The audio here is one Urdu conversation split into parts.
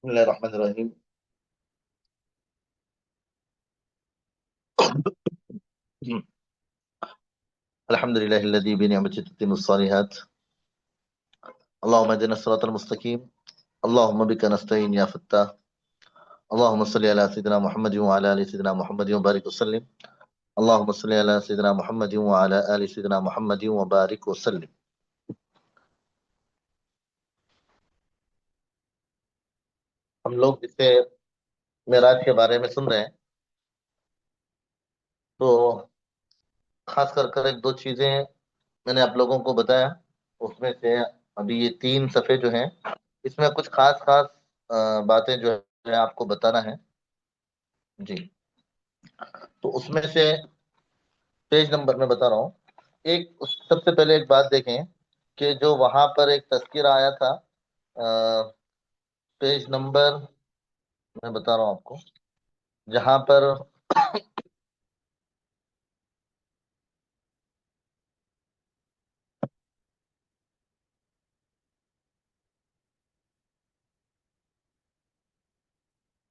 بسم الله الرحمن الرحيم. الحمد لله الذي بنعمته تتم الصالحات. اللهم اهدنا الصراط المستقيم. اللهم بك نستعين يا فتاح. اللهم صل على سيدنا محمد وعلى ال سيدنا محمد وبارك وسلم. اللهم صل على سيدنا محمد وعلى ال سيدنا محمد وبارك وسلم. ہم لوگ جسے معراج کے بارے میں سن رہے ہیں، تو خاص کر ایک دو چیزیں میں نے آپ لوگوں کو بتایا. اس میں سے ابھی یہ 3 صفحے جو ہیں، اس میں کچھ خاص خاص باتیں جو ہے آپ کو بتانا ہے. جی، تو اس میں سے پیج نمبر میں بتا رہا ہوں. سب سے پہلے ایک بات دیکھیں کہ جو وہاں پر ایک تذکرہ آیا تھا. آ، پیج نمبر میں بتا رہا ہوں آپ کو، جہاں پر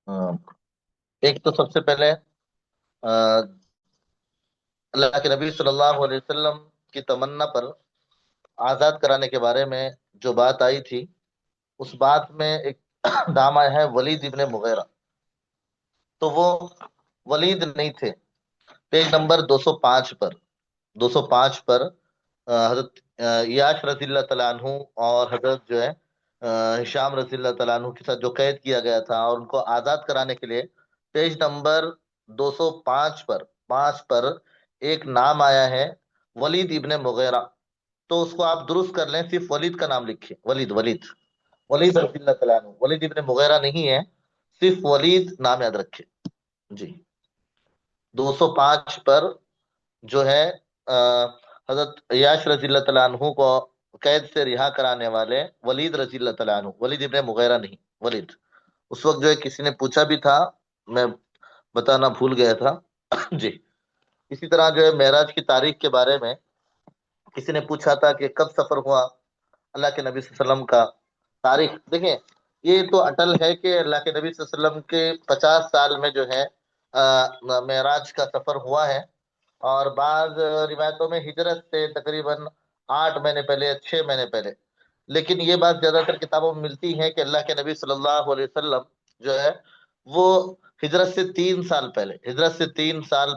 آ، ایک تو سب سے پہلے آ، اللہ کے نبی صلی اللہ علیہ وسلم کی تمنا پر آزاد کرانے کے بارے میں جو بات آئی تھی، اس بات میں ایک نام آیا ہے ولید ابن مغیرہ. تو وہ ولید نہیں تھے. پیج نمبر 205 پر، 205 پر حضرت یاش رضی اللہ تعالیٰ عنہ اور حضرت جو ہے ہشام رضی اللہ تعالیٰ عنہ کے ساتھ جو قید کیا گیا تھا اور ان کو آزاد کرانے کے لیے پیج نمبر 205 پر 5 پر ایک نام آیا ہے ولید ابن مغیرہ. تو اس کو آپ درست کر لیں، صرف ولید کا نام لکھیں. ولید ولید ولید رضی اللہ تعالیٰ عنہ، ولید ابن مغیرہ نہیں ہے، صرف ولید نام یاد رکھے. جی، 205 پر جو ہے آ، حضرت یاش رضی اللہ تعالیٰ عنہ کو قید سے رہا کرانے والے ولید رضی اللہ تعالیٰ عنہ، ولید ابن مغیرہ نہیں، ولید. اس وقت جو ہے کسی نے پوچھا بھی تھا، میں بتانا بھول گیا تھا. جی، اسی طرح جو ہے معراج کی تاریخ کے بارے میں کسی نے پوچھا تھا کہ کب سفر ہوا اللہ کے نبی صلی اللہ علیہ وسلم کا. تاریخ دیکھیں، یہ تو اٹل ہے کہ اللہ کے نبی صلی اللہ علیہ وسلم کے 50 سال میں جو ہے معراج کا سفر ہوا ہے. اور بعض روایتوں میں ہجرت سے تقریباً 8 مہینے پہلے یا 6 مہینے پہلے. لیکن یہ بات زیادہ تر کتابوں میں ملتی ہے کہ اللہ کے نبی صلی اللہ علیہ وسلم جو ہے وہ ہجرت سے 3 سال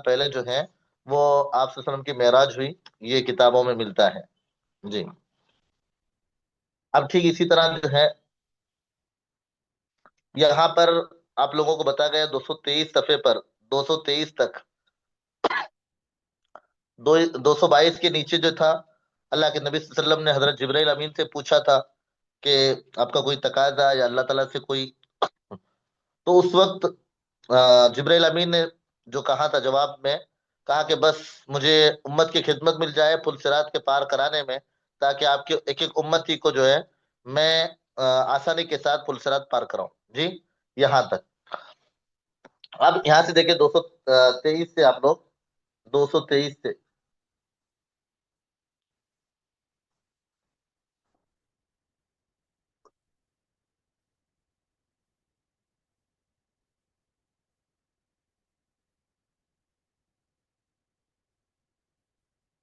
پہلے جو ہے وہ آپ صلی اللہ علیہ وسلم کی معراج ہوئی. یہ کتابوں میں ملتا ہے. جی، اب ٹھیک اسی طرح جو ہے یہاں پر آپ لوگوں کو بتا گیا 223 صفحے پر 223 تک. 222 کے نیچے جو تھا، اللہ کے نبی صلی اللہ علیہ وسلم نے حضرت جبرائیل امین سے پوچھا تھا کہ آپ کا کوئی تقاضا یا اللہ تعالیٰ سے کوئی. تو اس وقت جبرائیل امین نے جو کہا تھا جواب میں، کہا کہ بس مجھے امت کی خدمت مل جائے پل صراط کے پار کرانے میں، تاکہ آپ کے ایک ایک امتی کو جو ہے میں آسانی کے ساتھ پل صراط پار کراؤں. جی، یہاں تک. اب یہاں سے دیکھیں 223 سے آپ لوگ 223 سے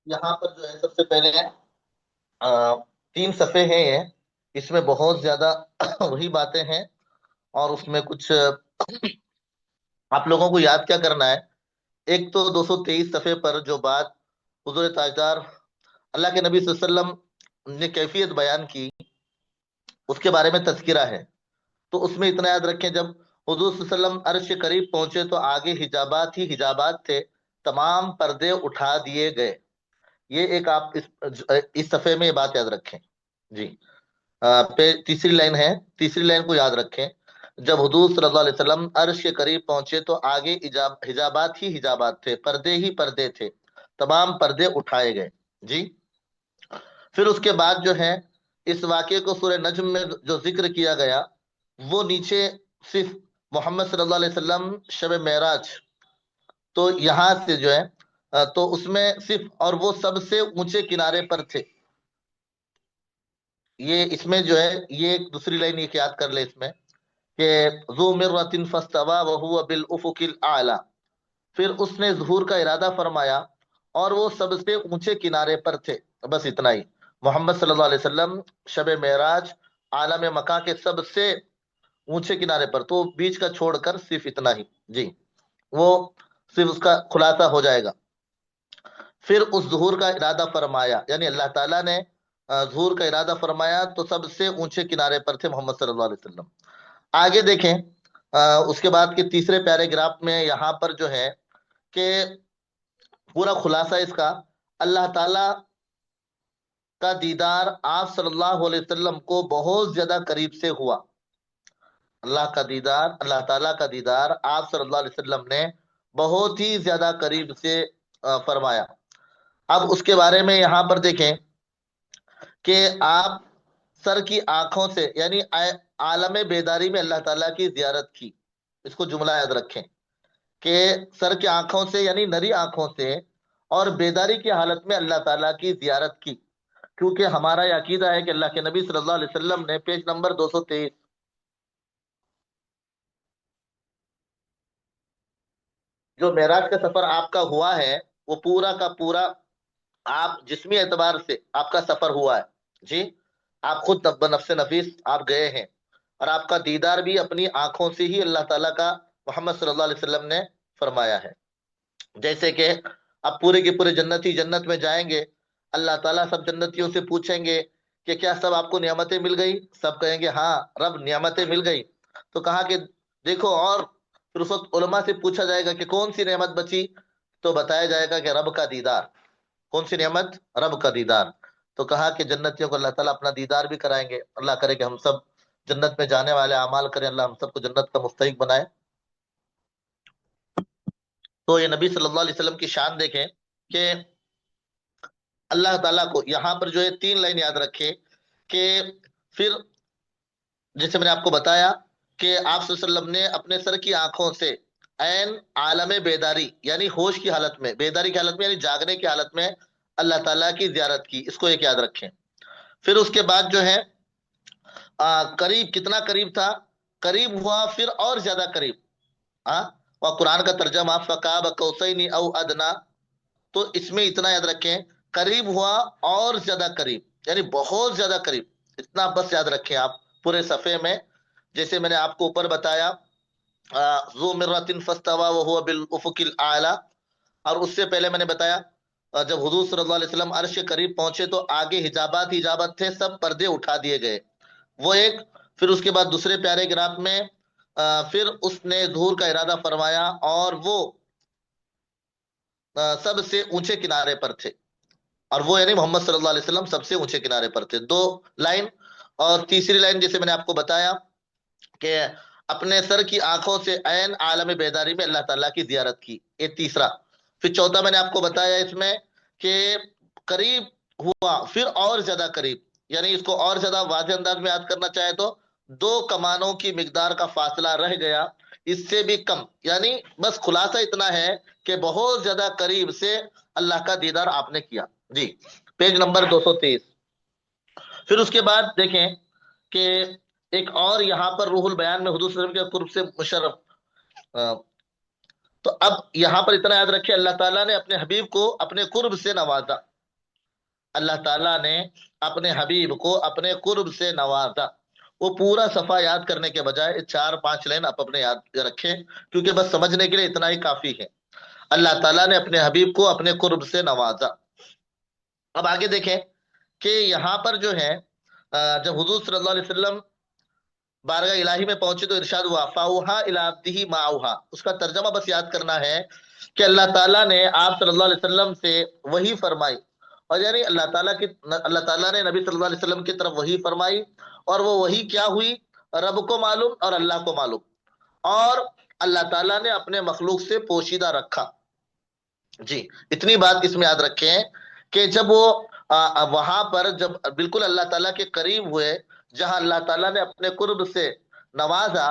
یہاں پر جو ہے سب سے پہلے 3 صفحے ہیں یہ. اس میں بہت زیادہ وہی باتیں ہیں، اور اس میں کچھ آپ لوگوں کو یاد کیا کرنا ہے. ایک تو 223 صفحے پر جو بات حضور تاجدار اللہ کے نبی صلی اللہ علیہ وسلم نے کیفیت بیان کی، اس کے بارے میں تذکرہ ہے. تو اس میں اتنا یاد رکھیں، جب حضور صلی اللہ علیہ وسلم عرش کے قریب پہنچے تو آگے حجابات ہی حجابات تھے، تمام پردے اٹھا دیے گئے. یہ ایک آپ اس صفحے میں یہ بات یاد رکھیں. جی، تیسری لائن ہے، تیسری لائن کو یاد رکھیں. جب حضور صلی اللہ علیہ وسلم عرش کے قریب پہنچے تو آگے حجابات ہی حجابات تھے، پردے ہی پردے تھے، تمام پردے اٹھائے گئے. جی، پھر اس کے بعد جو ہے اس واقعے کو سورہ نجم میں جو ذکر کیا گیا، وہ نیچے صرف محمد صلی اللہ علیہ وسلم شب معراج، تو یہاں سے جو ہے تو اس میں صرف اور وہ سب سے اونچے کنارے پر تھے. یہ اس میں جو ہے یہ ایک دوسری لائن یہ یاد کر لے اس میں کہ ذو مرۃ فاستوى وهو بالافق الاعلى، پھر اس نے ظہور کا ارادہ فرمایا اور وہ سب سے اونچے کنارے پر تھے. بس اتنا ہی. محمد صلی اللہ علیہ وسلم شب معراج عالم مکہ کے سب سے اونچے کنارے پر، تو بیچ کا چھوڑ کر صرف اتنا ہی. جی، وہ صرف اس کا خلاصہ ہو جائے گا. پھر اس ظہور کا ارادہ فرمایا، یعنی اللہ تعالیٰ نے ظہور کا ارادہ فرمایا تو سب سے اونچے کنارے پر تھے محمد صلی اللہ علیہ وسلم. آگے دیکھیں، اس کے بعد کے تیسرے پیراگراف میں یہاں پر جو ہے کہ پورا خلاصہ اس کا، اللہ تعالیٰ کا دیدار آپ صلی اللہ علیہ وسلم کو بہت زیادہ قریب سے ہوا. اللہ کا دیدار، اللہ تعالیٰ کا دیدار آپ صلی اللہ علیہ وسلم نے بہت ہی زیادہ قریب سے فرمایا. اب اس کے بارے میں یہاں پر دیکھیں کہ آپ سر کی آنکھوں سے، یعنی عالم بیداری میں اللہ تعالیٰ کی زیارت کی. اس کو جملہ یاد رکھیں کہ سر کی آنکھوں سے یعنی نری آنکھوں سے اور بیداری کی حالت میں اللہ تعالیٰ کی زیارت کی. کیونکہ ہمارا یہ عقیدہ ہے کہ اللہ کے نبی صلی اللہ علیہ وسلم نے پیج نمبر 223 جو معراج کا سفر آپ کا ہوا ہے وہ پورا کا پورا آپ جسمی اعتبار سے آپ کا سفر ہوا ہے. جی، آپ خود بنفس نفیس آپ گئے ہیں اور آپ کا دیدار بھی اپنی آنکھوں سے ہی اللہ تعالیٰ کا محمد صلی اللہ علیہ وسلم نے فرمایا ہے. جیسے کہ اب پورے کے پورے جنتی جنت میں جائیں گے، اللہ تعالیٰ سب جنتیوں سے پوچھیں گے کہ کیا سب آپ کو نعمتیں مل گئی؟ سب کہیں گے ہاں رب نعمتیں مل گئی. تو کہا کہ دیکھو، اور پھر اس وقت علماء سے پوچھا جائے گا کہ کون سی نعمت بچی؟ تو بتایا جائے گا کہ رب کا دیدار. کون سی نعمت؟ رب کا دیدار. تو کہا کہ جنتیوں کو اللہ تعالیٰ اپنا دیدار بھی کرائیں گے. اللہ کرے کہ ہم سب جنت میں جانے والے اعمال کریں، اللہ ہم سب کو جنت کا مستحق بنائے. تو یہ نبی صلی اللہ علیہ وسلم کی شان دیکھیں کہ اللہ تعالیٰ کو یہاں پر جو ہے 3 لائن یاد رکھے کہ پھر جیسے میں نے آپ کو بتایا کہ آپ صلی اللہ علیہ وسلم نے اپنے سر کی آنکھوں سے عین عالم بیداری یعنی ہوش کی حالت میں، بیداری کی حالت میں یعنی جاگنے کی حالت میں اللہ تعالیٰ کی زیارت کی. اس کو ایک یاد رکھیں. پھر اس کے بعد جو ہے قریب، کتنا قریب تھا؟ قریب ہوا پھر اور زیادہ قریب. اور قرآن کا ترجمہ فقاب قوسین او ادنا، تو اس میں اتنا یاد رکھیں قریب ہوا اور زیادہ قریب، یعنی بہت زیادہ قریب. اتنا بس یاد رکھیں آپ پورے صفحے میں. جیسے میں نے آپ کو اوپر بتایا ذو مرۃ فاستوى وهو بالافق الاعلى، اور اس سے پہلے میں نے بتایا جب حضور صلی اللہ علیہ وسلم عرش کے قریب پہنچے تو آگے حجابات ہی حجابات تھے، سب پردے اٹھا دیے گئے. وہ ایک. پھر اس کے بعد دوسرے پیارے گراف میں پھر اس نے ظہور کا ارادہ فرمایا اور وہ سب سے اونچے کنارے پر تھے، اور وہ یعنی محمد صلی اللہ علیہ وسلم سب سے اونچے کنارے پر تھے. 2 لائن. اور تیسری لائن جیسے میں نے آپ کو بتایا کہ اپنے سر کی آنکھوں سے عین عالم بیداری میں اللہ تعالیٰ کی زیارت کی، یہ تیسرا. پھر چوتھا میں نے آپ کو بتایا اس میں کہ قریب ہوا پھر اور زیادہ قریب، یعنی اس کو اور زیادہ واضح انداز میں یاد کرنا چاہے تو 2 کمانوں کی مقدار کا فاصلہ رہ گیا، اس سے بھی کم. یعنی بس خلاصہ اتنا ہے کہ بہت زیادہ قریب سے اللہ کا دیدار آپ نے کیا. جی، پیج نمبر 223. پھر اس کے بعد دیکھیں کہ ایک اور یہاں پر روح البیان میں حضور صلی اللہ علیہ وسلم کے قرب سے مشرف. تو اب یہاں پر اتنا یاد رکھیں اللہ تعالیٰ نے اپنے حبیب کو اپنے قرب سے نوازا. اللہ تعالیٰ نے اپنے حبیب کو اپنے قرب سے نوازا. وہ پورا صفحہ یاد کرنے کے بجائے 4-5 لائن آپ اپنے یاد رکھیں، کیونکہ بس سمجھنے کے لیے اتنا ہی کافی ہے. اللہ تعالیٰ نے اپنے حبیب کو اپنے قرب سے نوازا. اب آگے دیکھیں کہ یہاں پر جو ہے جب حضور صلی اللہ علیہ وسلم بارگاہ الہی میں پہنچے تو ارشاد ہوا فاوحا الی عبدہ ما اوحا. اس کا ترجمہ بس یاد کرنا ہے کہ اللہ تعالیٰ نے آپ صلی اللہ علیہ وسلم سے وحی فرمائی، اور یعنی اللہ تعالیٰ نے نبی صلی اللہ علیہ وسلم کی طرف وحی فرمائی، اور وہ وحی کیا ہوئی؟ رب کو معلوم اور اللہ کو معلوم، اور اللہ تعالیٰ نے اپنے مخلوق سے پوشیدہ رکھا. جی، اتنی بات اس میں یاد رکھیں کہ جب وہ وہاں پر جب بالکل اللہ تعالیٰ کے قریب ہوئے، جہاں اللہ تعالیٰ نے اپنے قرب سے نوازا،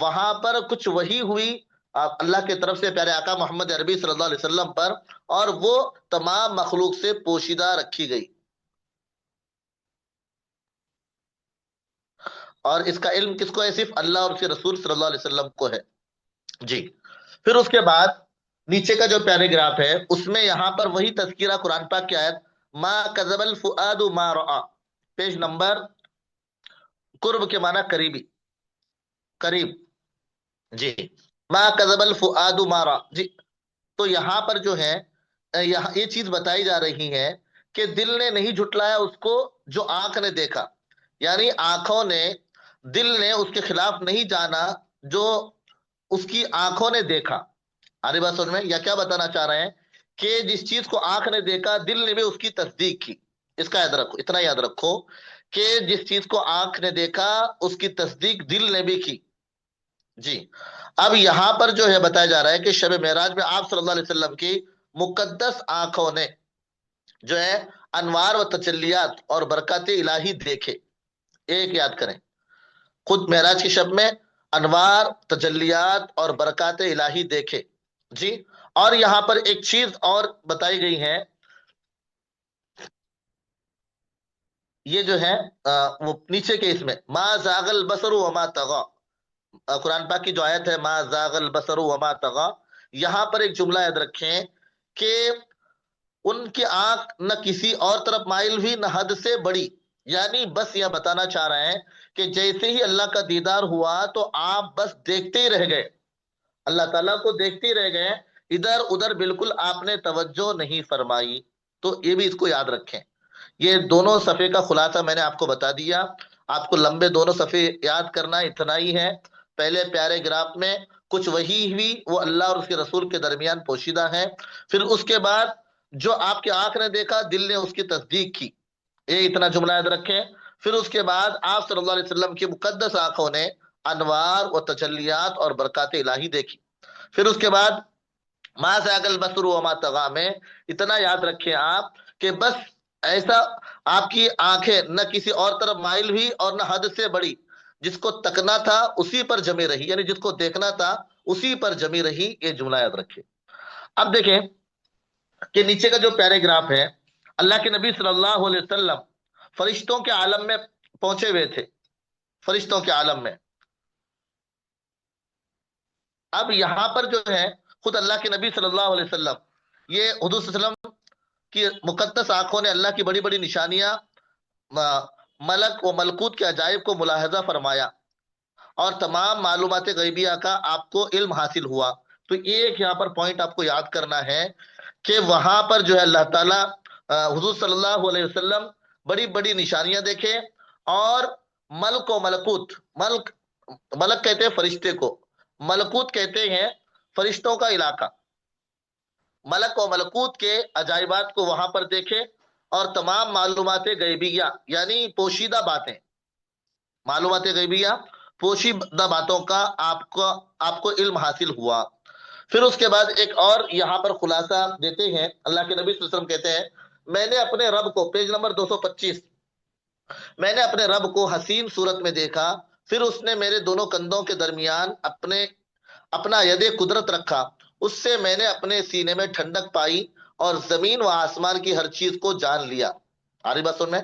وہاں پر کچھ وحی ہوئی اللہ کی طرف سے پیارے آقا محمد عربی صلی اللہ علیہ وسلم پر، اور وہ تمام مخلوق سے پوشیدہ رکھی گئی. اور اس کا علم کس کو ہے؟ صرف اللہ اور اس کے رسول صلی اللہ علیہ وسلم کو ہے جی۔ پھر اس کے بعد نیچے کا جو پیراگراف ہے اس میں یہاں پر وہی تذکرہ قرآن پاک کی آیت ما کذب الفؤاد ما رأى، پیج نمبر، قرب کے معنی قریبی، قریب جی، ما کذب الفؤاد ما رأى جی۔ تو یہاں پر جو ہے یہ چیز بتائی جا رہی ہے کہ دل نے نہیں جھٹلایا اس کو جو آنکھ نے دیکھا، یعنی آنکھوں نے، دل نے اس کے خلاف نہیں جانا جو اس کی آنکھوں نے دیکھا۔ آری بات سمجھ میں؟ یا کیا بتانا چاہ رہے ہیں کہ جس چیز کو آنکھ نے دیکھا دل نے بھی اس کی تصدیق کی۔ اس کا یاد رکھو، اتنا یاد رکھو کہ جس چیز کو آنکھ نے دیکھا اس کی تصدیق دل نے بھی کی جی۔ اب یہاں پر جو ہے بتایا جا رہا ہے کہ شب معراج میں آپ صلی اللہ علیہ وسلم کی مقدس آنکھوں نے جو ہے انوار و تجلیات اور برکات الہی دیکھے۔ ایک یاد کریں، خود معراج کی شب میں انوار، تجلیات اور برکات الہی دیکھے جی۔ اور یہاں پر ایک چیز اور بتائی گئی ہے، یہ جو ہے وہ نیچے کے اس میں ما زاغ البصر وما طغى، قرآن پاک کی جو آیت ہے ما زاغ البصر وما طغى، یہاں پر ایک جملہ یاد رکھیں کہ ان کی آنکھ نہ کسی اور طرف مائل ہوئی نہ حد سے بڑی، یعنی بس یہ بتانا چاہ رہے ہیں کہ جیسے ہی اللہ کا دیدار ہوا تو آپ بس دیکھتے ہی رہ گئے، اللہ تعالیٰ کو دیکھتے ہی رہ گئے، ادھر ادھر بالکل آپ نے توجہ نہیں فرمائی۔ تو یہ بھی اس کو یاد رکھیں۔ یہ دونوں صفحے کا خلاصہ میں نے آپ کو بتا دیا، آپ کو لمبے دونوں صفحے یاد کرنا اتنا ہی ہے۔ پہلے پیارے گراف میں کچھ وحی ہوئی وہ اللہ اور اس کے رسول کے درمیان پوشیدہ ہے، پھر اس کے بعد جو آپ کی آنکھ نے دیکھا دل نے اس کی تصدیق کی، یہ اتنا جملہ یاد رکھیں۔ پھر اس کے بعد آپ صلی اللہ علیہ وسلم کی مقدس آنکھوں نے انوار و تجلیات اور برکات الہی دیکھی۔ پھر اس کے بعد ما زاغ البصر وما طغى میں اتنا یاد رکھیں آپ کہ بس ایسا آپ کی آنکھیں نہ کسی اور طرف مائل ہوئی اور نہ حد سے بڑی، جس کو تکنا تھا اسی پر جمی رہی، یعنی جس کو دیکھنا تھا اسی پر جمی رہی، یہ جملہ یاد رکھیں۔ اب دیکھیں کہ نیچے کا جو پیراگراف ہے، اللہ کے نبی صلی اللہ علیہ وسلم فرشتوں کے عالم میں پہنچے ہوئے تھے، فرشتوں کے عالم میں۔ اب یہاں پر جو ہے خود اللہ کے نبی صلی اللہ علیہ وسلم، یہ حضور صلی اللہ علیہ وسلم کی مقدس آنکھوں نے اللہ کی بڑی بڑی نشانیاں، ملک و ملکوت کے عجائب کو ملاحظہ فرمایا اور تمام معلومات غیبیہ کا آپ کو علم حاصل ہوا۔ تو ایک یہاں پر پوائنٹ آپ کو یاد کرنا ہے کہ وہاں پر جو ہے اللہ تعالیٰ حضور صلی اللہ علیہ وسلم بڑی بڑی نشانیاں دیکھے، اور ملک و ملکوت، ملک کہتے ہیں فرشتے کو، ملکوت کہتے ہیں فرشتوں کا علاقہ، ملک و ملکوت کے عجائبات کو وہاں پر دیکھے، اور تمام معلومات غیبیہ یعنی پوشیدہ باتیں، معلومات غیبیہ پوشیدہ باتوں کا آپ کو علم حاصل ہوا۔ پھر اس کے بعد ایک اور یہاں پر خلاصہ دیتے ہیں، اللہ کے نبی صلی اللہ علیہ وسلم کہتے ہیں میں نے اپنے رب کو، پیج نمبر 225، میں نے اپنے رب کو حسین صورت میں دیکھا، پھر اس نے میرے دونوں کندھوں کے درمیان اپنا ید قدرت رکھا، اس سے میں نے اپنے سینے میں ٹھنڈک پائی اور زمین و آسمان کی ہر چیز کو جان لیا۔ آری بات سن میں؟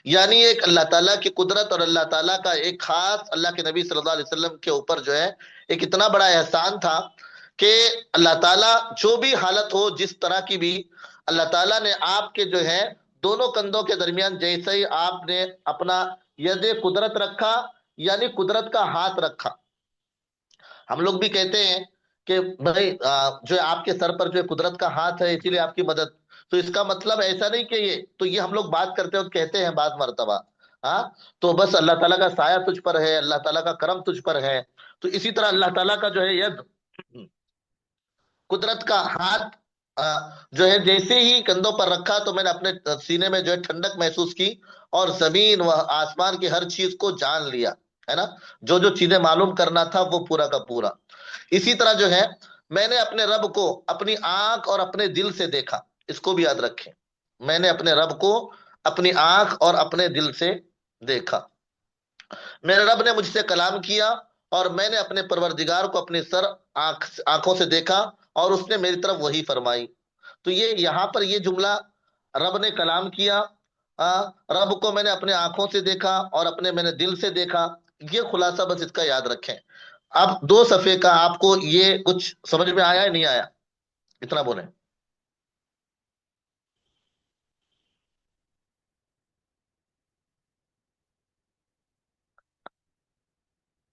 یعنی ایک اللہ تعالیٰ کی قدرت اور اللہ تعالیٰ کا ایک خاص اللہ کے نبی صلی اللہ علیہ وسلم کے اوپر جو ہے ایک اتنا بڑا احسان تھا کہ اللہ تعالیٰ جو بھی حالت ہو جس طرح کی بھی، اللہ تعالیٰ نے آپ کے جو ہے دونوں کندھوں کے درمیان جیسے ہی آپ نے اپنا ید قدرت رکھا، یعنی قدرت کا ہاتھ رکھا۔ ہم لوگ بھی کہتے ہیں کہ بھائی جو آپ کے سر پر جو قدرت کا ہاتھ ہے اسی لیے آپ کی مدد، تو اس کا مطلب ایسا نہیں کہ یہ ہم لوگ بات کرتے وقت کہتے ہیں بعض مرتبہ، ہاں تو بس اللہ تعالیٰ کا سایہ تجھ پر ہے، اللہ تعالیٰ کا کرم تجھ پر ہے، تو اسی طرح اللہ تعالیٰ کا جو ہے ید، قدرت کا ہاتھ جو ہے جیسے ہی کندھوں پر رکھا تو میں نے اپنے سینے میں جو ہے ٹھنڈک محسوس کی اور زمین و آسمان کی ہر چیز کو جان لیا، ہے نا، جو جو چیزیں معلوم کرنا تھا وہ پورا کا پورا۔ اسی طرح جو ہے میں نے اپنے رب کو اپنی آنکھ اور اپنے دل سے دیکھا، اس کو بھی یاد رکھیں، میں نے اپنے رب کو اپنی آنکھ اور اپنے دل سے دیکھا، میرے رب نے مجھ سے کلام کیا اور میں نے اپنے پروردگار کو اپنے آنکھوں سے دیکھا اور اس نے میری طرف وحی فرمائی۔ تو یہ یہاں پر یہ جملہ رب نے کلام کیا، رب کو میں نے اپنے آنکھوں سے دیکھا اور میں نے دل سے دیکھا، یہ خلاصہ بس اس کا یاد رکھیں. اب 2 صفحے کا آپ کو یہ کچھ سمجھ میں آیا ہے نہیں آیا؟ اتنا بولیں.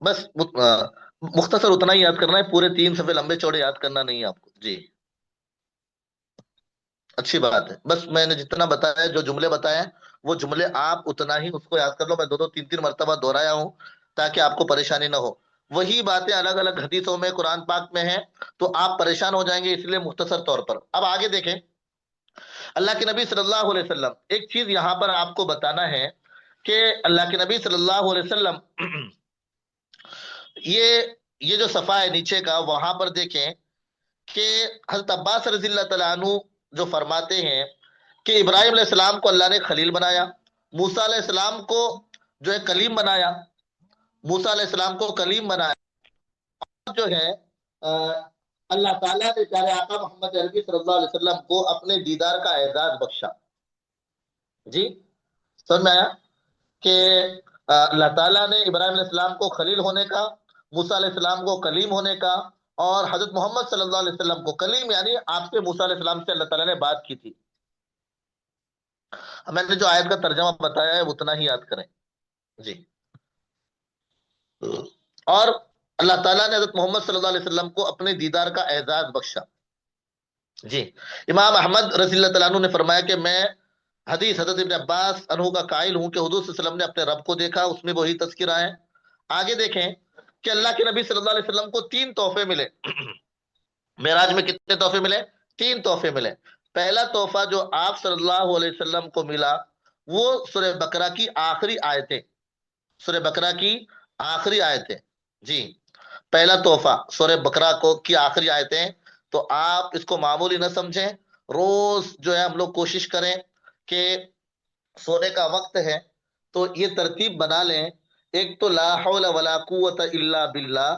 بس مختصر اتنا ہی یاد کرنا ہے، پورے 3 صفحے لمبے چوڑے یاد کرنا نہیں ہے آپ کو. جی اچھی بات ہے. بس میں نے جتنا بتایا، جو جملے بتائے ہیں، وہ جملے آپ اتنا ہی اس کو یاد کر لو. میں 2 2 3 3 مرتبہ دہرایا ہوں تاکہ آپ کو پریشانی نہ ہو. وہی باتیں الگ الگ حدیثوں میں، قرآن پاک میں ہیں، تو آپ پریشان ہو جائیں گے. اس لیے مختصر طور پر اب آگے دیکھیں. اللہ کے نبی صلی اللہ علیہ وسلم، ایک چیز یہاں پر آپ کو بتانا ہے کہ اللہ کے نبی صلی اللہ علیہ وسلم یہ یہ جو صفحہ ہے نیچے کا، وہاں پر دیکھیں کہ حضرت عباس رضی اللہ تعالیٰ عنہ جو فرماتے ہیں کہ ابراہیم علیہ السلام کو اللہ نے خلیل بنایا، موسیٰ علیہ السلام کو جو ہے کلیم بنایا، موسیٰ علیہ السلام کو کلیم بنایا. جو ہے اللہ تعالیٰ نے پیارے آقا محمد عربی صلی اللہ علیہ وسلم کو اپنے دیدار کا اعزاز بخشا. جی سمجھ میں آیا کہ اللہ تعالیٰ نے ابراہیم علیہ السلام کو خلیل ہونے کا، موسیٰ علیہ السلام کو کلیم ہونے کا، اور حضرت محمد صلی اللہ علیہ وسلم کو کلیم یعنی آپ سے موسیٰ علیہ السلام سے اللہ تعالیٰ نے بات کی تھی. میں نے جو آیت کا ترجمہ بتایا ہے اتنا ہی یاد کریں. جی اور اللہ تعالیٰ نے حضرت محمد صلی اللہ علیہ وسلم کو اپنے دیدار کا اعزاز بخشا. جی امام احمد رضی اللہ تعالیٰ عنہ نے فرمایا کہ میں حدیث حضرت ابن عباس عنہ کا قائل ہوں کہ حضور صلی اللہ علیہ وسلم نے اپنے رب کو دیکھا، اس میں وہی تذکرہ ہے. آگے دیکھیں کہ اللہ کے نبی صلی اللہ علیہ وسلم کو 3 تحفے ملے. معراج میں کتنے تحفے ملے؟ 3 تحفے ملے. پہلا تحفہ جو آپ صلی اللہ علیہ وسلم کو ملا وہ سورہ بقرہ کی آخری آیتیں، سورہ بقرہ کی آخری آیتیں. جی پہلا تحفہ سورہ بقرہ کی آخری آیتیں. تو آپ اس کو معمولی نہ سمجھیں. روز جو ہے ہم لوگ کوشش کریں کہ سونے کا وقت ہے تو یہ ترتیب بنا لیں. ایک تو لا حول ولا قوت الا باللہ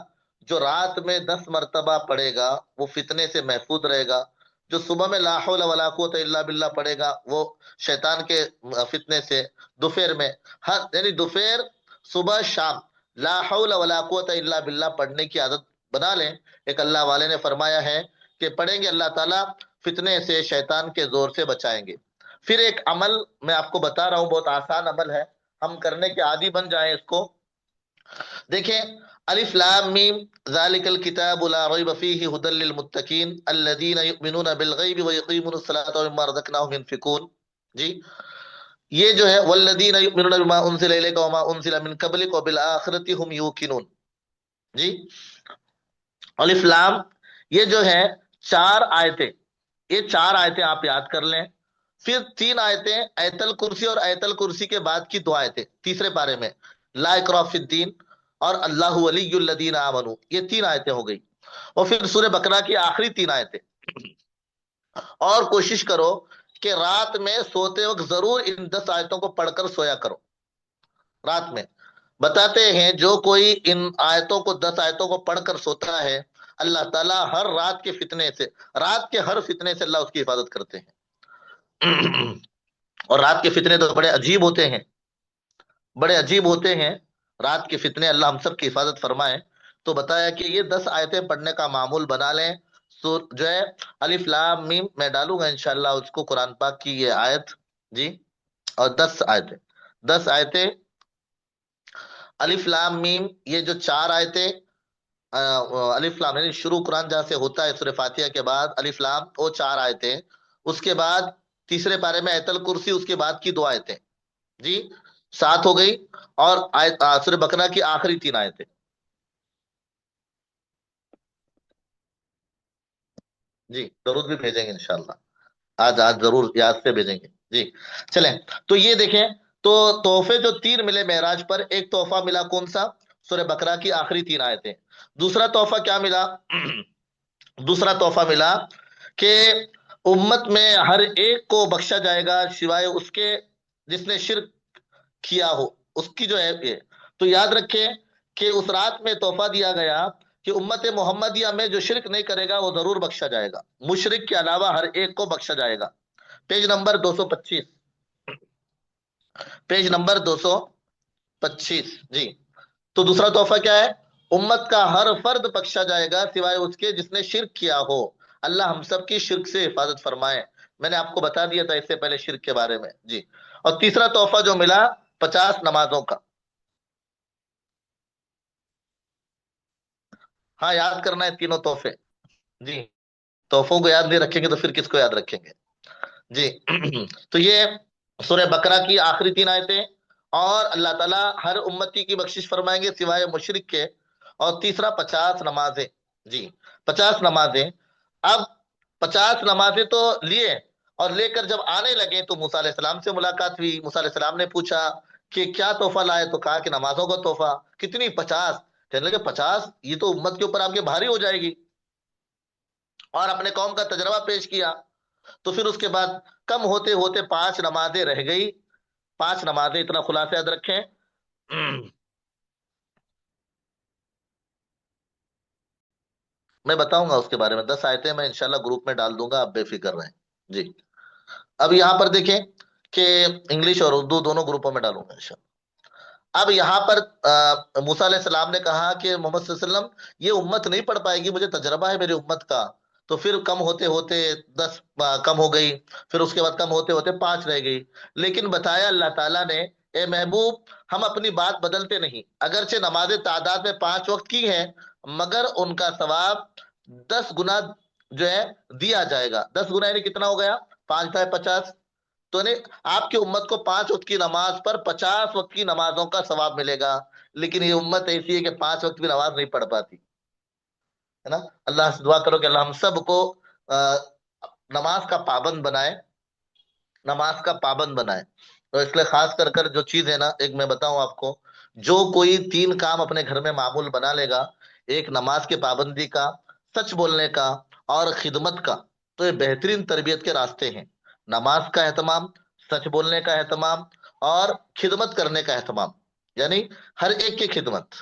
جو رات میں 10 مرتبہ پڑھے گا وہ فتنے سے محفوظ رہے گا. جو صبح میں لا حول ولا قوت الا باللہ پڑھے گا وہ شیطان کے فتنے سے. دوپہر میں یعنی دوپہر صبح شام لا حول ولا قوت الا باللہ پڑھنے کی عادت بنا لیں. ایک اللہ والے نے فرمایا ہے کہ پڑھیں گے اللہ تعالیٰ فتنے سے، شیطان کے زور سے بچائیں گے. پھر ایک عمل میں آپ کو بتا رہا ہوں، بہت آسان عمل ہے، ہم کرنے کے عادی بن جائیں اس کو. دیکھیں الف لام میم ذالک الکتاب لا ریب فیہ ھدی للمتقین الذین یؤمنون بالغیب ویقیمون الصلاۃ ومما رزقناہم ینفقون. جی یہ جو ہے والذین یؤمنون بما انزل الیک وما انزل من قبلک وبالآخرۃ ھم یوقنون. جی الف لام یہ جو ہے 4 آیتیں، یہ 4 آیتیں آپ یاد کر لیں. پھر 3 آیتیں آیت الکرسی اور آیت الکرسی کے بعد کی 2 آیتیں تیسرے پارے میں لا اکراہ فی الدین اور اللہ ولی الذین آمنوا، یہ 3 آیتیں ہو گئی. اور پھر سورہ بقرہ کی آخری 3 آیتیں. اور کوشش کرو کہ رات میں سوتے وقت ضرور ان 10 آیتوں کو پڑھ کر سویا کرو. رات میں بتاتے ہیں جو کوئی ان آیتوں کو 10 آیتوں کو پڑھ کر سوتا ہے اللہ تعالیٰ ہر رات کے فتنے سے، رات کے ہر فتنے سے اللہ اس کی حفاظت کرتے ہیں. اور رات کے فتنے تو بڑے عجیب ہوتے ہیں، بڑے عجیب ہوتے ہیں رات کے فتنے. اللہ ہم سب کی حفاظت فرمائے. تو بتایا کہ یہ 10 آیتیں پڑھنے کا معمول بنا لیں. جو ہے الف لام میم میں ڈالوں گا انشاءاللہ اس کو، قرآن پاک کی یہ آیت. جی اور 10 آیتیں، 10 آیتیں الف لام میم، یہ جو 4 آیتیں الف لام یعنی شروع قرآن جہاں سے ہوتا ہے سورہ فاتحہ کے بعد الف لام، وہ 4 آیتیں. اس کے بعد تیسرے پارے میں آیت الکرسی، اس کے بعد کی 2 آیتیں. جی 7 ہو گئی. اور سورہ بقرہ کی آخری 3 آیتیں. جی ضرور بھی بھیجیں گے انشاءاللہ، آج آج ضرور یاد سے بھیجیں گے. جی چلیں تو یہ دیکھیں تو تحفے جو 3 ملے معراج پر، ایک تحفہ ملا کون سا؟ سورہ بقرہ کی آخری 3 آیتیں. دوسرا تحفہ کیا ملا؟ دوسرا تحفہ ملا کہ امت میں ہر ایک کو بخشا جائے گا سوائے اس کے جس نے شرک کیا ہو، اس کی جو ہے یہ. تو یاد رکھیں کہ اس رات میں تحفہ دیا گیا کہ امت محمدیہ میں جو شرک نہیں کرے گا وہ ضرور بخشا جائے گا. مشرک کے علاوہ ہر ایک کو بخشا جائے گا. Page number 225، page number 225. جی تو دوسرا تحفہ کیا ہے؟ امت کا ہر فرد بخشا جائے گا سوائے اس کے جس نے شرک کیا ہو۔ اللہ ہم سب کی شرک سے حفاظت فرمائے۔ میں نے آپ کو بتا دیا تھا اس سے پہلے شرک کے بارے میں جی۔ اور تیسرا تحفہ جو ملا 50 نمازوں کا۔ ہاں یاد کرنا ہے تینوں تحفے جی۔ تحفوں کو یاد نہیں رکھیں گے تو پھر کس کو یاد رکھیں گے جی۔ تو یہ سورہ بقرہ کی آخری 3 آیتیں، اور اللہ تعالیٰ ہر امتی کی بخشش فرمائیں گے سوائے مشرک کے۔ اور تیسرا 50 نمازیں جی، 50 نمازیں۔ اب 50 نمازیں تو لیے، اور لے کر جب آنے لگے تو موسیٰ علیہ السلام سے ملاقات ہوئی۔ موسیٰ علیہ السلام نے پوچھا کہ کیا تحفہ لائے؟ تو کہا کہ نمازوں کا تحفہ۔ کتنی؟ 50۔ کہنے لگے 50 یہ تو امت کے اوپر آپ کے بھاری ہو جائے گی، اور اپنے قوم کا تجربہ پیش کیا۔ تو پھر اس کے بعد کم ہوتے ہوتے 5 نمازیں رہ گئی۔ 5 نمازیں، اتنا خلاصہ یاد رکھیں۔ میں بتاؤں گا اس کے بارے میں، 10 آیتیں میں انشاءاللہ گروپ میں ڈال دوں گا، آپ بے فکر رہیں جی۔ اب یہاں پر دیکھیں کہ انگلش اور اردو دونوں گروپوں میں ڈالوں گا انشاءاللہ۔ اب یہاں پر موسیٰ علیہ السلام نے کہا کہ محمد صلی اللہ علیہ وسلم یہ امت نہیں پڑھ پائے گی، مجھے تجربہ ہے میری امت کا۔ تو پھر کم ہوتے ہوتے 10 کم ہو گئی، پھر اس کے بعد کم ہوتے ہوتے 5 رہ گئی۔ لیکن بتایا اللہ تعالیٰ نے، اے محبوب ہم اپنی بات بدلتے نہیں، اگرچہ نماز تعداد میں 5 وقت کی ہیں، مگر ان کا ثواب 10 گنا جو ہے دیا جائے گا۔ 10 گنا یعنی کتنا ہو گیا؟ 5 ہے 50۔ تو نہیں، آپ کی امت کو 5 وقت کی نماز پر 50 وقت کی نمازوں کا ثواب ملے گا۔ لیکن یہ امت ایسی ہے کہ 5 وقت کی نماز نہیں پڑھ پاتی ہے نا۔ اللہ سے دعا کرو کہ اللہ ہم سب کو نماز کا پابند بنائے، نماز کا پابند بنائے۔ تو اس لیے خاص کر کر جو چیز ہے نا، ایک میں بتاؤں آپ کو، جو کوئی 3 کام اپنے گھر میں معمول بنا لے گا، ایک نماز کی پابندی کا، سچ بولنے کا، اور خدمت کا، تو یہ بہترین تربیت کے راستے ہیں۔ نماز کا اہتمام، سچ بولنے کا اہتمام، اور خدمت کرنے کا اہتمام، یعنی ہر ایک کی خدمت،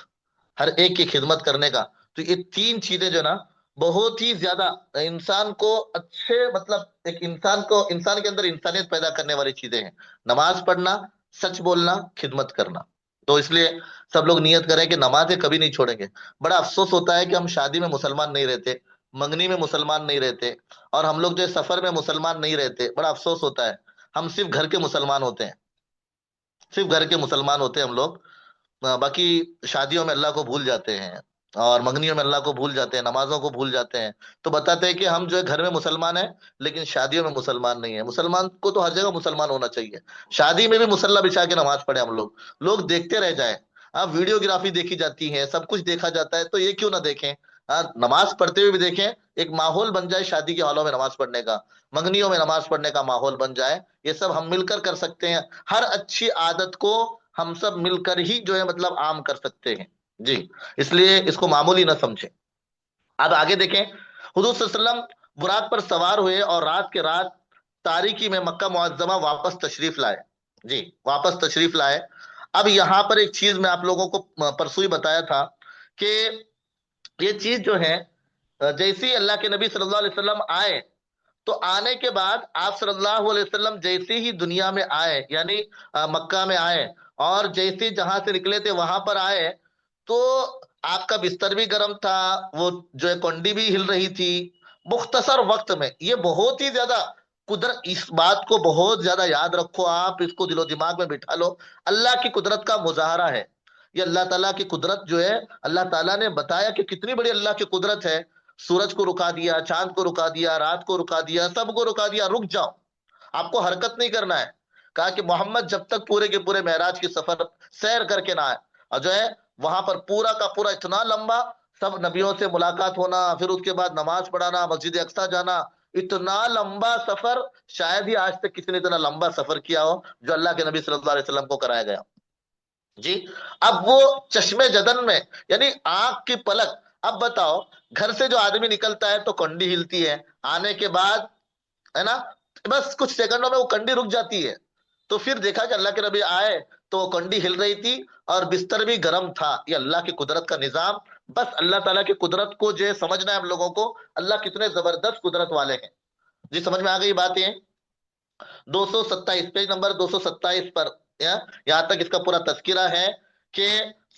ہر ایک کی خدمت کرنے کا۔ تو یہ 3 چیزیں جو نا بہت ہی زیادہ انسان کو اچھے، مطلب ایک انسان کو، انسان کے اندر انسانیت پیدا کرنے والی چیزیں ہیں: نماز پڑھنا، سچ بولنا، خدمت کرنا۔ تو اس لیے سب لوگ نیت کریں کہ نمازیں کبھی نہیں چھوڑیں گے۔ بڑا افسوس ہوتا ہے کہ ہم شادی میں مسلمان نہیں رہتے، منگنی میں مسلمان نہیں رہتے، اور ہم لوگ جو سفر میں مسلمان نہیں رہتے، بڑا افسوس ہوتا ہے۔ ہم صرف گھر کے مسلمان ہوتے ہیں، صرف گھر کے مسلمان ہوتے ہیں ہم لوگ۔ باقی شادیوں میں اللہ کو بھول جاتے ہیں، اور منگنیوں میں اللہ کو بھول جاتے ہیں، نمازوں کو بھول جاتے ہیں۔ تو بتاتے ہیں کہ ہم جو ہے گھر میں مسلمان ہیں، لیکن شادیوں میں مسلمان نہیں ہیں۔ مسلمان کو تو ہر جگہ مسلمان ہونا چاہیے، شادی میں بھی مصلی بچھا کے نماز پڑھے ہم لوگ، لوگ دیکھتے رہ جائیں۔ اب ویڈیو گرافی دیکھی جاتی ہے، سب کچھ دیکھا جاتا ہے، تو یہ کیوں نہ دیکھیں؟ نماز پڑھتے ہوئے بھی دیکھیں، ایک ماحول بن جائے شادی کے ہالوں میں نماز پڑھنے کا، منگنیوں میں نماز پڑھنے کا ماحول بن جائے۔ یہ سب ہم مل کر کر سکتے ہیں، ہر اچھی عادت کو ہم سب مل کر ہی جو ہے مطلب عام کر سکتے ہیں جی۔ اس لیے اس کو معمولی نہ سمجھیں۔ اب آگے دیکھیں، حضور صلی اللہ علیہ وسلم براق پر سوار ہوئے اور رات کے رات تاریکی میں مکہ معظمہ واپس تشریف لائے جی، واپس تشریف لائے۔ اب یہاں پر ایک چیز میں آپ لوگوں کو پرسوں ہی بتایا تھا کہ یہ چیز جو ہے، جیسے ہی اللہ کے نبی صلی اللہ علیہ وسلم آئے، تو آنے کے بعد آپ صلی اللہ علیہ وسلم جیسے ہی دنیا میں آئے، یعنی مکہ میں آئے، اور جیسے جہاں سے نکلے تھے وہاں پر آئے، تو آپ کا بستر بھی گرم تھا، وہ جو ہے کنڈی بھی ہل رہی تھی، مختصر وقت میں۔ یہ بہت ہی زیادہ قدرت، اس بات کو بہت زیادہ یاد رکھو، آپ اس کو دل و دماغ میں بٹھا لو، اللہ کی قدرت کا مظاہرہ ہے یہ۔ اللہ تعالیٰ کی قدرت جو ہے، اللہ تعالیٰ نے بتایا کہ کتنی بڑی اللہ کی قدرت ہے۔ سورج کو رکا دیا، چاند کو رکا دیا، رات کو رکا دیا، سب کو رکا دیا، رک جاؤ، آپ کو حرکت نہیں کرنا ہے۔ کہا کہ محمد جب تک پورے کے پورے معراج کی سفر سیر کر کے نہ آئے، اور جو ہے وہاں پر پورا کا پورا اتنا لمبا، سب نبیوں سے ملاقات ہونا، پھر اس کے بعد نماز پڑھانا، مسجد اقصی جانا، اتنا لمبا سفر شاید ہی آج تک کسی نے اتنا لمبا سفر کیا ہو جو اللہ کے نبی صلی اللہ علیہ وسلم کو کرایا گیا جی۔ اب وہ چشمے جدن میں، یعنی آنکھ کی پلک، اب بتاؤ، گھر سے جو آدمی نکلتا ہے تو کنڈی ہلتی ہے، آنے کے بعد ہے نا بس کچھ سیکنڈوں میں وہ کنڈی رک جاتی ہے۔ تو پھر دیکھا کہ اللہ کے نبی آئے تو وہ کنڈی ہل رہی تھی اور بستر بھی گرم تھا۔ یہ اللہ کی قدرت کا نظام۔ بس اللہ تعالیٰ کی قدرت کو جو سمجھنا ہے ہم لوگوں کو، اللہ کتنے زبردست قدرت والے ہیں جی۔ سمجھ میں آ گئی بات؟ یہ 227 پیج نمبر 227 پر یہاں تک اس کا پورا تذکرہ ہے کہ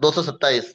227।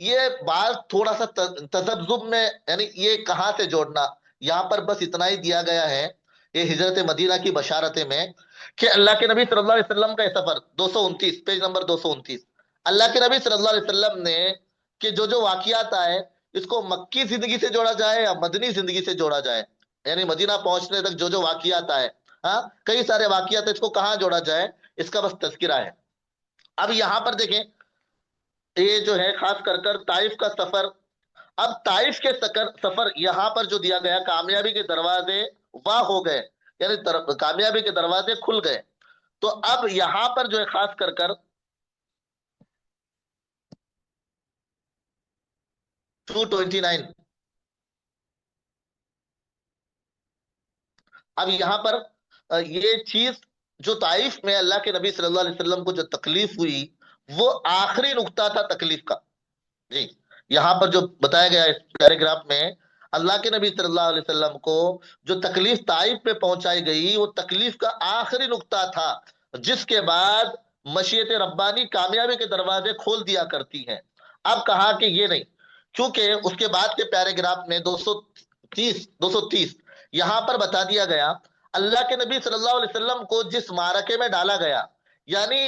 یہ بات تھوڑا سا تذبذب میں، یعنی یہ کہاں سے جوڑنا، یہاں پر بس اتنا ہی دیا گیا ہے یہ ہجرت مدینہ کی بشارتیں میں، کہ اللہ کے نبی صلی اللہ علیہ وسلم کا یہ سفر 229 پیج نمبر 229، اللہ کے نبی صلی اللہ علیہ وسلم نے کہ جو واقعات آئے اس کو مکی زندگی سے جوڑا جائے یا مدنی زندگی سے جوڑا جائے، یعنی مدینہ پہنچنے تک جو واقعات آئے، ہاں کئی سارے واقعات، اس کو کہاں جوڑا جائے، اس کا بس تذکرہ ہے۔ اب یہاں پر دیکھیں، یہ جو ہے خاص کر طائف کا سفر، اب طائف کے سفر یہاں پر جو دیا گیا، کامیابی کے دروازے واہ ہو گئے، یعنی کامیابی کے دروازے کھل گئے۔ تو اب یہاں پر جو ہے خاص کر 229، اب یہاں پر یہ چیز جو طائف میں اللہ کے نبی صلی اللہ علیہ وسلم کو جو تکلیف ہوئی، وہ آخری نقطہ تھا تکلیف کا۔ جی، یہاں پر جو بتایا گیا اس پیراگراف میں، اللہ کے نبی صلی اللہ علیہ وسلم کو جو تکلیف طائف پہ پہنچائی گئی، وہ تکلیف کا آخری نقطہ تھا، جس کے بعد مشیت ربانی کامیابی کے دروازے کھول دیا کرتی ہیں۔ اب کہا کہ یہ نہیں، کیونکہ اس کے بعد کے پیراگراف میں 230 یہاں پر بتا دیا گیا اللہ کے نبی صلی اللہ علیہ وسلم کو جس معرکے میں ڈالا گیا، یعنی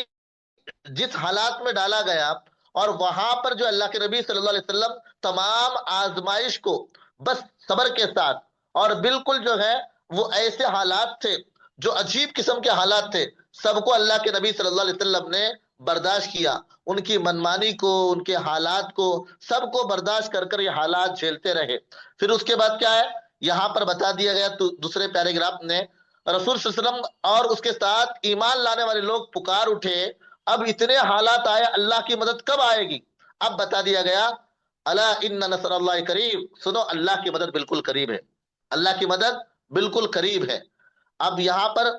جس حالات میں ڈالا گیا، اور وہاں پر جو اللہ کے نبی صلی اللہ علیہ وسلم تمام آزمائش کو بس صبر کے ساتھ، اور بالکل جو ہے وہ ایسے حالات تھے جو عجیب قسم کے حالات تھے، سب کو اللہ کے نبی صلی اللہ علیہ وسلم نے برداشت کیا، ان کی منمانی کو، ان کے حالات کو، سب کو برداشت کر یہ حالات جھیلتے رہے۔ پھر اس کے بعد کیا ہے، یہاں پر بتا دیا گیا دوسرے پیراگراف میں، رسول صلی اللہ علیہ وسلم اور اس کے ساتھ ایمان لانے والے لوگ پکار اٹھے، اب اتنے حالات آئے، اللہ کی مدد کب آئے گی؟ اب بتا دیا گیا، الا ان نصر اللہ قریب، سنو اللہ کی مدد بالکل قریب ہے، اللہ کی مدد بالکل قریب ہے۔ اب یہاں پر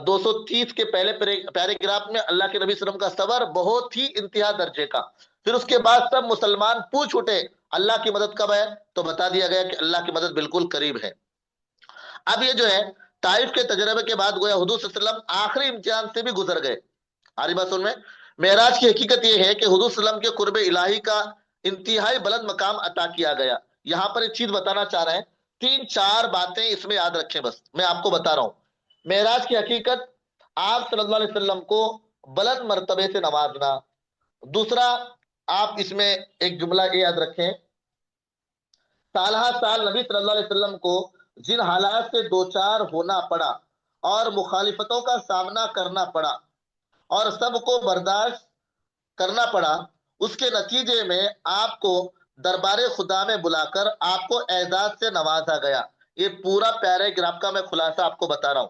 230 کے پہلے پیراگراف میں اللہ کے نبی صلی اللہ علیہ وسلم کا صبر بہت ہی انتہا درجے کا، پھر اس کے بعد سب مسلمان پوچھ اٹھے اللہ کی مدد کب ہے، تو بتا دیا گیا کہ اللہ کی مدد بالکل قریب ہے۔ اب یہ جو ہے طائف کے تجربے کے بعد گویا حضور صلی اللہ علیہ وسلم آخری امتحان سے بھی گزر گئے۔ آری بات سن میں، معراج کی حقیقت یہ ہے کہ حضور صلی اللہ علیہ وسلم کے قرب الہی کا انتہائی بلند مقام عطا کیا گیا۔ یہاں پر ایک چیز بتانا چاہ رہے ہیں، 3-4 باتیں اس میں یاد رکھیں، بس میں آپ کو بتا رہا ہوں۔ معراج کی حقیقت، آپ صلی اللہ علیہ وسلم کو بلند مرتبے سے نوازنا۔ دوسرا، آپ اس میں ایک جملہ یہ یاد رکھیں، سالہ سال نبی صلی اللہ علیہ وسلم کو جن حالات سے دوچار ہونا پڑا اور مخالفتوں کا سامنا کرنا پڑا اور سب کو برداشت کرنا پڑا، اس کے نتیجے میں آپ کو دربار خدا میں بلا کر آپ کو اعزاز سے نوازا گیا۔ یہ پورا پیراگراف کا میں خلاصہ آپ کو بتا رہا ہوں۔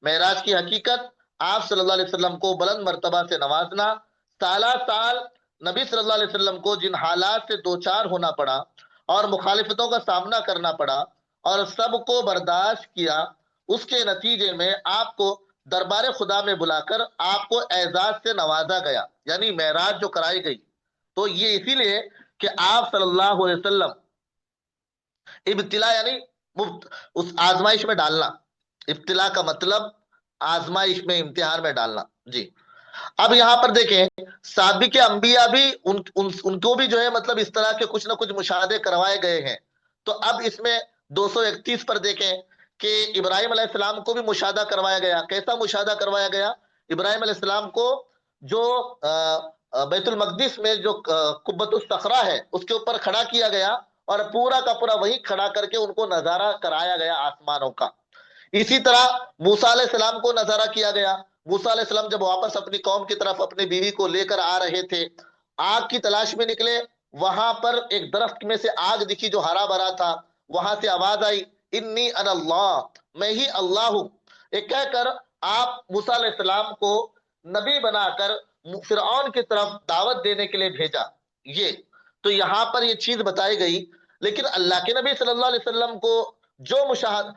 معراج کی حقیقت، آپ صلی اللہ علیہ وسلم کو بلند مرتبہ سے نوازنا، سالہ سال نبی صلی اللہ علیہ وسلم کو جن حالات سے دوچار ہونا پڑا اور مخالفتوں کا سامنا کرنا پڑا اور سب کو برداشت کیا، اس کے نتیجے میں آپ کو دربار خدا میں بلا کر آپ کو اعزاز سے نوازا گیا، یعنی معراج جو کرائی گئی، تو یہ اسی لیے کہ آپ صلی اللہ علیہ وسلم ابتلا، یعنی اس آزمائش میں ڈالنا، ابتلا کا مطلب آزمائش میں، امتحان میں ڈالنا۔ جی، اب یہاں پر دیکھیں، سابق انبیاء بھی ان کو بھی جو ہے مطلب اس طرح کے کچھ نہ کچھ مشاہدے کروائے گئے ہیں۔ تو اب اس میں 231 پر دیکھیں کہ ابراہیم علیہ السلام کو بھی مشاہدہ کروایا گیا۔ کیسا مشاہدہ کروایا گیا؟ ابراہیم علیہ السلام کو جو بیت المقدس میں جو قبۃ الصخرہ ہے اس کے اوپر کھڑا کیا گیا، اور پورا کا پورا وہی کھڑا کر کے ان کو نظارہ کرایا گیا آسمانوں کا۔ اسی طرح موسیٰ علیہ السلام کو نظارہ کیا گیا۔ موسیٰ علیہ السلام جب واپس اپنی قوم کی طرف اپنی بیوی کو لے کر آ رہے تھے، آگ کی تلاش میں نکلے، وہاں پر ایک درخت میں سے آگ دکھی جو ہرا بھرا تھا، وہاں سے آواز آئی، انی انا اللہ، میں ہی اللہ ہوں، یہ کہہ کر آپ موسیٰ علیہ السلام کو نبی بنا کر فرعون کی طرف دعوت دینے کے لیے بھیجا۔ یہ تو یہاں پر یہ چیز بتائی گئی، لیکن اللہ کے نبی صلی اللہ علیہ وسلم کو جو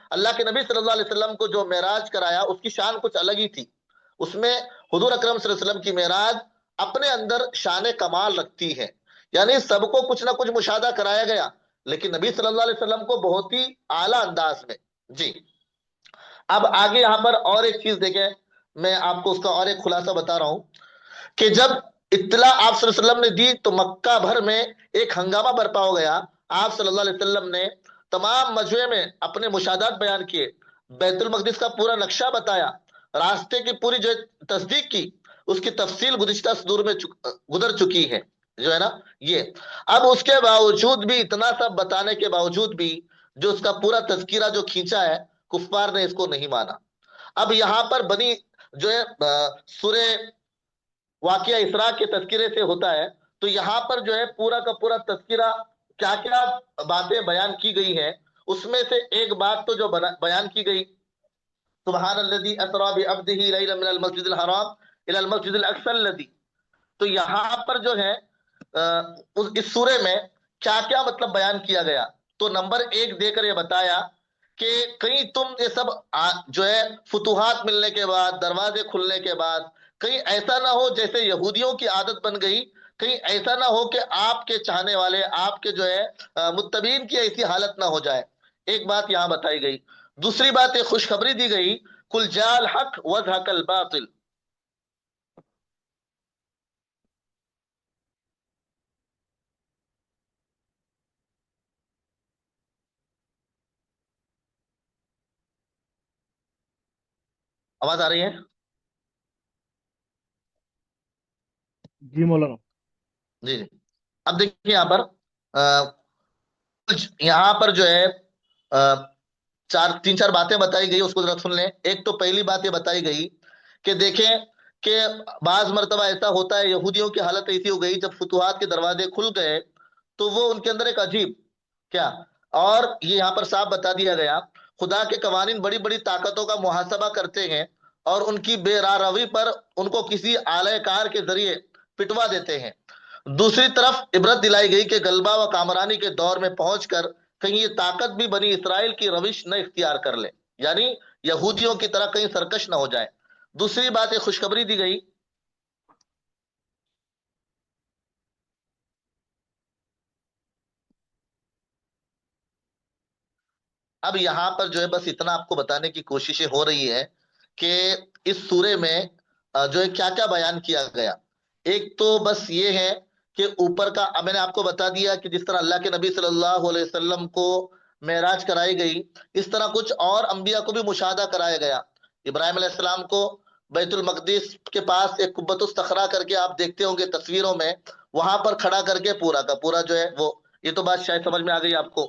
اللہ کے نبی صلی اللہ علیہ وسلم کو جو معراج کرایا، اس کی شان کچھ الگ ہی تھی۔ اس میں حضور اکرم صلی اللہ علیہ وسلم کی معراج اپنے اندر شان کمال رکھتی ہے، یعنی سب کو کچھ نہ کچھ مشاہدہ کرایا گیا، لیکن نبی صلی اللہ علیہ وسلم کو بہت ہی اعلیٰ انداز میں۔ جی، اب آگے یہاں پر اور ایک چیز دیکھیں، میں آپ کو اس کا اور ایک خلاصہ بتا رہا ہوں کہ جب اطلاع آپ صلی اللہ علیہ وسلم نے دی تو مکہ بھر میں ایک ہنگامہ برپا ہو گیا. آپ صلی اللہ علیہ وسلم نے تمام مجمع میں اپنے مشاہدات بیان کیے، بیت المقدس کا پورا نقشہ بتایا، راستے کی پوری جو تصدیق کی. اس کی تفصیل گزشتہ صدور میں گزر چکی ہے، جو ہے نا یہ. اب اس کے باوجود بھی، اتنا سب بتانے کے باوجود بھی، جو اس کا پورا تذکرہ جو کھینچا ہے، کفار نے اس کو نہیں مانا. اب یہاں پر بنی جو ہے سورہ واقعہ اسراء کے تذکرے سے ہوتا ہے، تو یہاں پر جو ہے پورا کا پورا تذکرہ، کیا کیا باتیں بیان کی گئی ہیں. اس میں سے ایک بات تو جو بیان کی گئی، سبحان الذی اسری بعبدہ لیلا من المسجد الحرام الی المسجد الاقصی الذی. تو یہاں پر جو ہے اس سورے میں کیا کیا مطلب بیان کیا گیا، تو نمبر ایک دے کر یہ بتایا کہ کہیں تم یہ سب جو ہے فتوحات ملنے کے بعد، دروازے کھلنے کے بعد، کہیں ایسا نہ ہو جیسے یہودیوں کی عادت بن گئی، کہیں ایسا نہ ہو کہ آپ کے چاہنے والے، آپ کے جو ہے متبین کی ایسی حالت نہ ہو جائے. ایک بات یہاں بتائی گئی. دوسری بات ایک خوشخبری دی گئی، کل جال حق وزحق الباطل. آواز آ رہی ہے؟ جی مولانا. جی جی. اب دیکھیے یہاں پر کچھ یہاں پر جو ہے تین چار باتیں بتائی گئی، اس کو ذرا سن لیں. ایک تو پہلی بات یہ بتائی گئی کہ دیکھیں کہ بعض مرتبہ ایسا ہوتا ہے، یہودیوں کی حالت ایسی ہو گئی جب فتوحات کے دروازے کھل گئے تو وہ ان کے اندر ایک عجیب کیا، اور یہ یہاں پر صاف بتا دیا گیا، خدا کے قوانین بڑی بڑی طاقتوں کا محاسبہ کرتے ہیں اور ان کی بے راہ روی پر ان کو کسی آلہ کار کے ذریعے پٹوا دیتے ہیں. دوسری طرف عبرت دلائی گئی کہ غلبہ و کامرانی کے دور میں پہنچ کر کہیں یہ طاقت بھی بنی اسرائیل کی روش نہ اختیار کر لے، یعنی یہودیوں کی طرح کہیں سرکش نہ ہو جائے. دوسری بات ایک خوشخبری دی گئی. اب یہاں پر جو ہے بس اتنا آپ کو بتانے کی کوششیں ہو رہی ہے کہ اس سورے میں جو ہے کیا کیا بیان کیا گیا. ایک تو بس یہ ہے کہ اوپر کا میں نے آپ کو بتا دیا کہ جس طرح اللہ کے نبی صلی اللہ علیہ وسلم کو معراج کرائی گئی، اس طرح کچھ اور انبیاء کو بھی مشاہدہ کرایا گیا. ابراہیم علیہ السلام کو بیت المقدس کے پاس ایک قبۃ الصخرہ کر کے آپ دیکھتے ہوں گے تصویروں میں، وہاں پر کھڑا کر کے پورا کا پورا جو ہے وہ، یہ تو بات شاید سمجھ میں آ گئی آپ کو.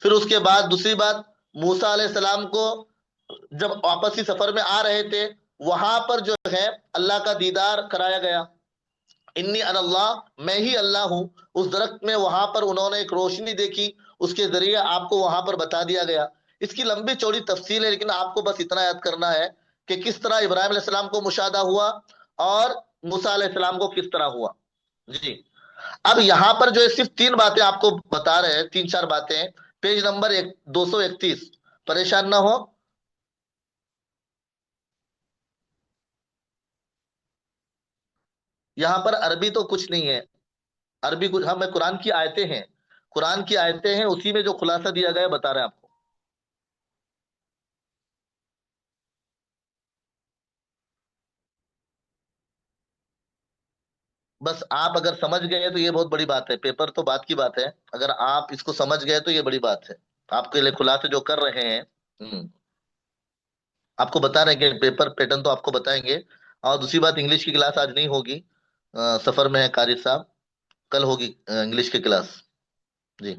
پھر اس کے بعد دوسری بات، موسیٰ علیہ السلام کو جب آپسی سفر میں آ رہے تھے، وہاں پر جو ہے اللہ کا دیدار کرایا گیا. انی ان اللہ، میں ہی اللہ ہوں. اس درخت میں وہاں پر انہوں نے ایک روشنی دیکھی، اس کے ذریعے آپ کو وہاں پر بتا دیا گیا. اس کی لمبی چوڑی تفصیل ہے، لیکن آپ کو بس اتنا یاد کرنا ہے کہ کس طرح ابراہیم علیہ السلام کو مشاہدہ ہوا اور موسیٰ علیہ السلام کو کس طرح ہوا. جی. اب یہاں پر جو ہے صرف تین باتیں آپ کو بتا رہے ہیں، تین چار باتیں. پیج نمبر 231، پریشان نہ ہو. یہاں پر عربی تو کچھ نہیں ہے، عربی کچھ ہمیں قرآن کی آیتیں ہیں، قرآن کی آیتیں ہیں، اسی میں جو خلاصہ دیا گیا بتا رہے ہیں آپ کو. بس آپ اگر سمجھ گئے تو یہ بہت بڑی بات ہے. پیپر تو بات کی بات ہے، اگر آپ اس کو سمجھ گئے تو یہ بڑی بات ہے. آپ کے لیے خلاصے جو کر رہے ہیں، آپ کو بتا رہے ہیں کہ پیپر پیٹرن تو آپ کو بتائیں گے. اور دوسری بات، انگلش کی کلاس آج نہیں ہوگی، سفر میں ہے قاری صاحب، کل ہوگی انگلش کی کلاس. جی.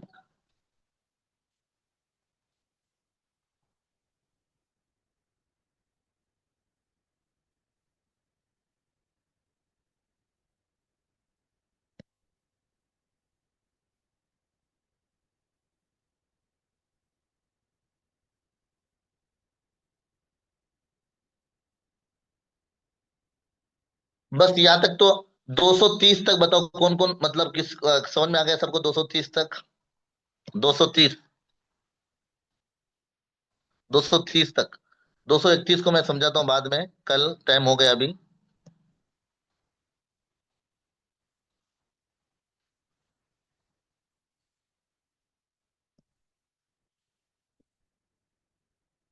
بس یہاں تک تو 230 تک بتاؤ کون کون، مطلب کس سمجھ میں آ گیا سب کو 230 تک؟ 230، 230 تک. 231 کو میں سمجھاتا ہوں بعد میں، کل ٹائم ہو گیا ابھی.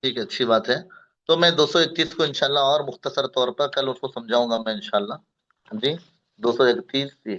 ٹھیک ہے، اچھی بات ہے. تو میں 231 کو انشاءاللہ اور مختصر طور پر کل اس کو سمجھاؤں گا میں انشاءاللہ. جی. 231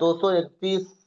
231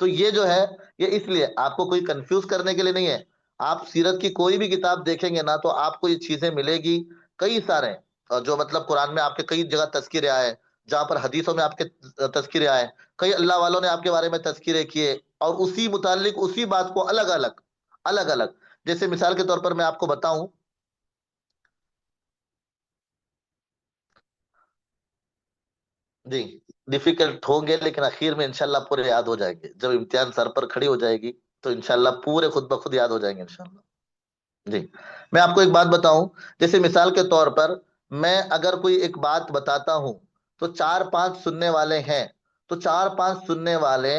تو یہ جو ہے یہ اس لیے آپ کو کوئی کنفیوز کرنے کے لیے نہیں ہے. آپ سیرت کی کوئی بھی کتاب دیکھیں گے نا تو آپ کو یہ چیزیں ملے گی. کئی سارے جو مطلب قرآن میں آپ کے کئی جگہ تذکرے آئے، جہاں پر حدیثوں میں آپ کے تذکرے آئے، کئی اللہ والوں نے آپ کے بارے میں تذکرے کیے، اور اسی متعلق اسی بات کو الگ الگ الگ الگ. جیسے مثال کے طور پر میں آپ کو بتاؤں. جی. ڈیفیکلٹ ہوں گے لیکن اخیر میں انشاءاللہ پورے یاد ہو جائیں گے. جب امتحان سر پر کھڑی ہو جائے گی تو انشاءاللہ پورے خود بخود یاد ہو جائیں گے انشاءاللہ. جی. میں آپ کو ایک بات بتاؤں. جیسے مثال کے طور پر میں اگر کوئی ایک بات بتاتا ہوں تو چار پانچ سننے والے ہیں، تو چار پانچ سننے والے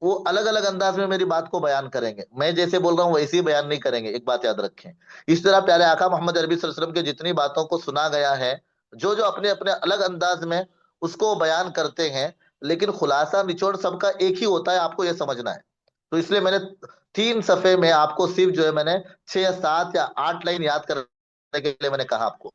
وہ الگ الگ انداز میں میری بات کو بیان کریں گے. میں جیسے بول رہا ہوں ویسے ہی بیان نہیں کریں گے، ایک بات یاد رکھیں. اس طرح پیارے آقا محمد عربی صلی اللہ علیہ وسلم کے جتنی باتوں کو سنا گیا ہے، جو جو اپنے اپنے الگ انداز میں اس کو بیان کرتے ہیں، لیکن خلاصہ نچوڑ سب کا ایک ہی ہوتا ہے. آپ کو یہ سمجھنا ہے. تو اس لیے میں نے 3 صفحے میں آپ کو صرف جو ہے میں نے 6 یا 7 یا 8 لائن یاد کرنے کے لیے میں نے کہا آپ کو.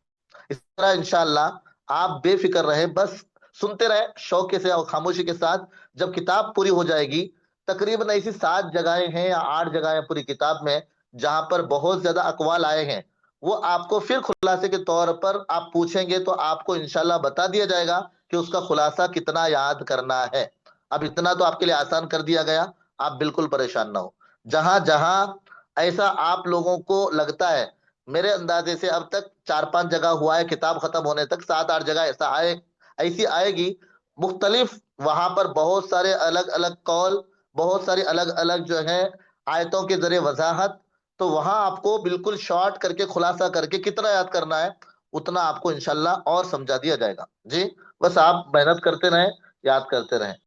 اس طرح انشاءاللہ آپ بے فکر رہیں، بس سنتے رہیں شوق سے اور خاموشی کے ساتھ. جب کتاب پوری ہو جائے گی، تقریباً ایسی 7 جگہیں ہیں یا 8 جگہیں پوری کتاب میں جہاں پر بہت زیادہ اقوال آئے ہیں، وہ آپ کو پھر خلاصے کے طور پر آپ پوچھیں گے تو آپ کو انشاءاللہ بتا دیا جائے گا کہ اس کا خلاصہ کتنا یاد کرنا ہے. اب اتنا تو آپ کے لیے آسان کر دیا گیا، آپ بالکل پریشان نہ ہو. جہاں جہاں ایسا آپ لوگوں کو لگتا ہے، میرے اندازے سے اب تک 4 5 جگہ ہوا ہے کتاب ختم ہونے تک، 7 8 جگہ ایسی آئے گی مختلف. وہاں پر بہت سارے الگ الگ قول، بہت ساری الگ الگ جو ہے آیتوں کے ذریعے وضاحت. تو وہاں آپ کو بالکل شارٹ کر کے خلاصہ کر کے کتنا یاد کرنا ہے اتنا آپ کو انشاءاللہ اور سمجھا دیا جائے گا. جی. بس آپ محنت کرتے رہیں، یاد کرتے رہیں.